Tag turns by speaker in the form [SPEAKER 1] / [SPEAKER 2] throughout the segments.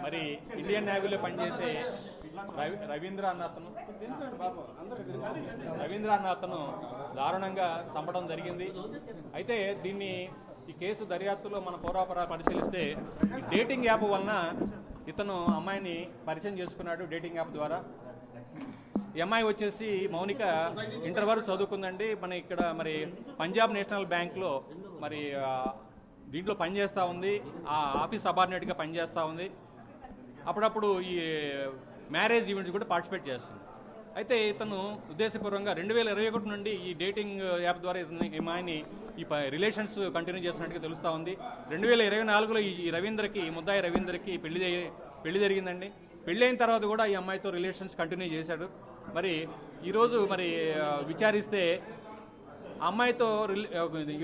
[SPEAKER 1] మరి ఇండియన్ నేవీలో పనిచేసే రవీంద్ర అన్న అతను దారుణంగా చంపడం జరిగింది. అయితే దీన్ని ఈ కేసు దర్యాప్తులో మన పూర్వాపరాలు పరిశీలిస్తే డేటింగ్ యాప్ వలన ఇతను అమ్మాయిని పరిచయం చేసుకున్నాడు. డేటింగ్ యాప్ ద్వారా ఈ అమ్మాయి వచ్చేసి మౌనిక ఇంటర్ వరకు చదువుకుందండి. మన ఇక్కడ మరి పంజాబ్ నేషనల్ బ్యాంక్లో మరి దీంట్లో పనిచేస్తూ ఉంది. ఆ ఆఫీస్ సబార్డినేట్గా పనిచేస్తూ ఉంది. అప్పుడప్పుడు ఈ మ్యారేజ్ ఈవెంట్స్ కూడా పార్టిసిపేట్ చేస్తుంది. అయితే ఇతను ఉద్దేశపూర్వకంగా 2021 నుండి ఈ డేటింగ్ యాప్ ద్వారా ఇతను ఈ అమ్మాయిని ఈ రిలేషన్స్ కంటిన్యూ చేస్తున్నట్టుగా తెలుస్తూ ఉంది. 2024లో ఈ రవీంద్రకి ముద్దాయి రవీంద్రకి పెళ్లి జరిగిందండి. పెళ్ళైన తర్వాత కూడా ఈ అమ్మాయితో రిలేషన్స్ కంటిన్యూ చేశాడు. మరి ఈరోజు మరి విచారిస్తే అమ్మాయితో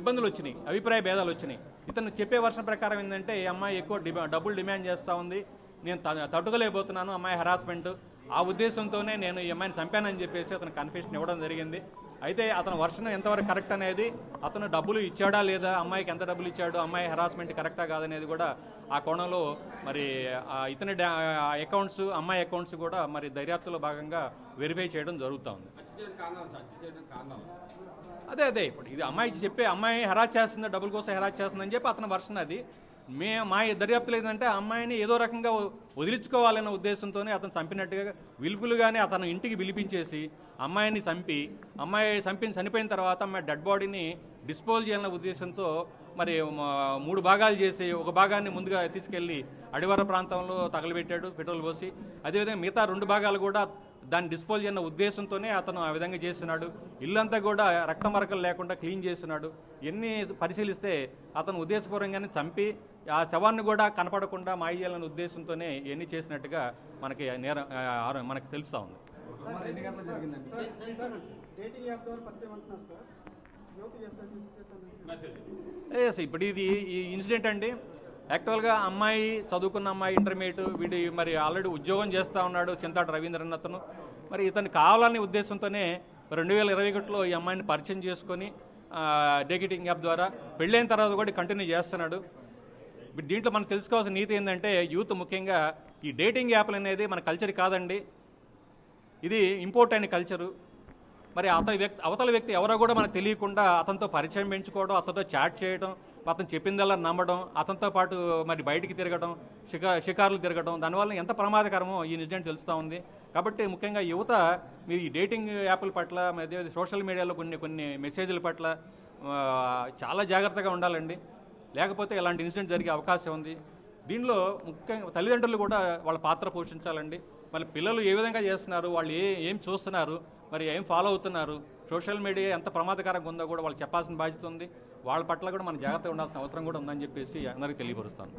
[SPEAKER 1] ఇబ్బందులు వచ్చినాయి, అభిప్రాయ భేదాలు వచ్చినాయి. ఇతను చెప్పే వర్షం ప్రకారం ఏంటంటే ఈ అమ్మాయి ఎక్కువ డబ్బులు డిమాండ్ చేస్తూ ఉంది, నేను తట్టుకోలేకపోతున్నాను, అమ్మాయి హరాస్మెంట్, ఆ ఉద్దేశంతోనే నేను ఈ అమ్మాయిని చంపానని చెప్పేసి అతను కన్ఫెషన్ ఇవ్వడం జరిగింది. అయితే అతను వర్షన్ ఎంతవరకు కరెక్ట్ అనేది, అతను డబ్బులు ఇచ్చాడా లేదా, అమ్మాయికి ఎంత డబ్బులు ఇచ్చాడు, అమ్మాయి హరాస్మెంట్ కరెక్టా కాదనేది కూడా ఆ కోణంలో మరి ఇతని అకౌంట్స్, అమ్మాయి అకౌంట్స్ కూడా మరి దర్యాప్తులో భాగంగా వెరిఫై చేయడం జరుగుతూ ఉంది. అదే ఇప్పుడు ఇది అమ్మాయి హెరాస్ చేస్తుంది, డబ్బుల కోసం హెరాస్ చేస్తుందని చెప్పి అతని వర్షన్ అది. మా దర్యాప్తులు ఏంటంటే అమ్మాయిని ఏదో రకంగా వదిలించుకోవాలన్న ఉద్దేశంతోనే అతను చంపినట్టుగా విల్పులుగానే అతను ఇంటికి పిలిపించేసి అమ్మాయిని చనిపోయిన తర్వాత అమ్మాయి డెడ్ బాడీని డిస్పోజ్ చేయాలన్న ఉద్దేశంతో మరి 3 భాగాలు చేసి ఒక భాగాన్ని ముందుగా తీసుకెళ్లి అడివార ప్రాంతంలో తగలబెట్టాడు పెట్రోల్ పోసి. అదేవిధంగా మిగతా 2 భాగాలు కూడా దాన్ని డిస్పోజ్ చేయాలన్న ఉద్దేశంతోనే అతను ఆ విధంగా చేస్తున్నాడు. ఇల్లంతా కూడా రక్త మరకలు లేకుండా క్లీన్ చేస్తున్నాడు. ఎన్ని పరిశీలిస్తే అతను ఉద్దేశపూర్వకంగానే చంపి ఆ శవాన్ని కూడా కనపడకుండా మాయ చేయాలన్న ఉద్దేశంతోనే ఇవన్నీ చేసినట్టుగా మనకి తెలుస్తూ ఉంది. ఇప్పుడు ఇది ఈ ఇన్సిడెంట్ అండి. యాక్చువల్గా అమ్మాయి చదువుకున్న అమ్మాయి ఇంటర్మీడియట్, వీడి మరి ఆల్రెడీ ఉద్యోగం చేస్తూ ఉన్నాడు చింతాట రవీంద్రన్ అతను. మరి ఇతను కావాలనే ఉద్దేశంతోనే 2021లో ఈ అమ్మాయిని పరిచయం చేసుకొని డేటింగ్ యాప్ ద్వారా పెళ్ళైన తర్వాత కూడా కంటిన్యూ చేస్తున్నాడు. దీంట్లో మనం తెలుసుకోవాల్సిన నీతి ఏంటంటే యూత్ ముఖ్యంగా ఈ డేటింగ్ యాప్లు అనేది మన కల్చర్ కాదండి, ఇది ఇంపోర్ట్ అయిన కల్చరు. మరి అవతల వ్యక్తి ఎవరో కూడా మనకు తెలియకుండా అతనితో పరిచయం పెంచుకోవడం, అతనితో చాట్ చేయడం, అతను చెప్పిందల్లా నమ్మడం, అతనితో పాటు మరి బయటికి తిరగడం, షికారులు తిరగడం, దానివల్ల ఎంత ప్రమాదకరమో ఈ ఇన్సిడెంట్ తెలుస్తూ ఉంది. కాబట్టి ముఖ్యంగా యువత మీరు ఈ డేటింగ్ యాప్ల పట్ల, సోషల్ మీడియాలో కొన్ని మెసేజ్ల పట్ల చాలా జాగ్రత్తగా ఉండాలండి. లేకపోతే ఇలాంటి ఇన్సిడెంట్ జరిగే అవకాశం ఉంది. దీనిలో ముఖ్యంగా తల్లిదండ్రులు కూడా వాళ్ళ పాత్ర పోషించాలండి. మరి పిల్లలు ఏ విధంగా చేస్తున్నారు, వాళ్ళు ఏం చూస్తున్నారు, మరి ఏం ఫాలో అవుతున్నారు, సోషల్ మీడియా ఎంత ప్రమాదకరంగా ఉందో కూడా వాళ్ళు చెప్పాల్సిన బాధ్యత ఉంది. వాళ్ళ పట్ల కూడా మనం జాగ్రత్తగా ఉండాల్సిన అవసరం కూడా ఉందని చెప్పేసి అందరికీ తెలియపరుస్తాను.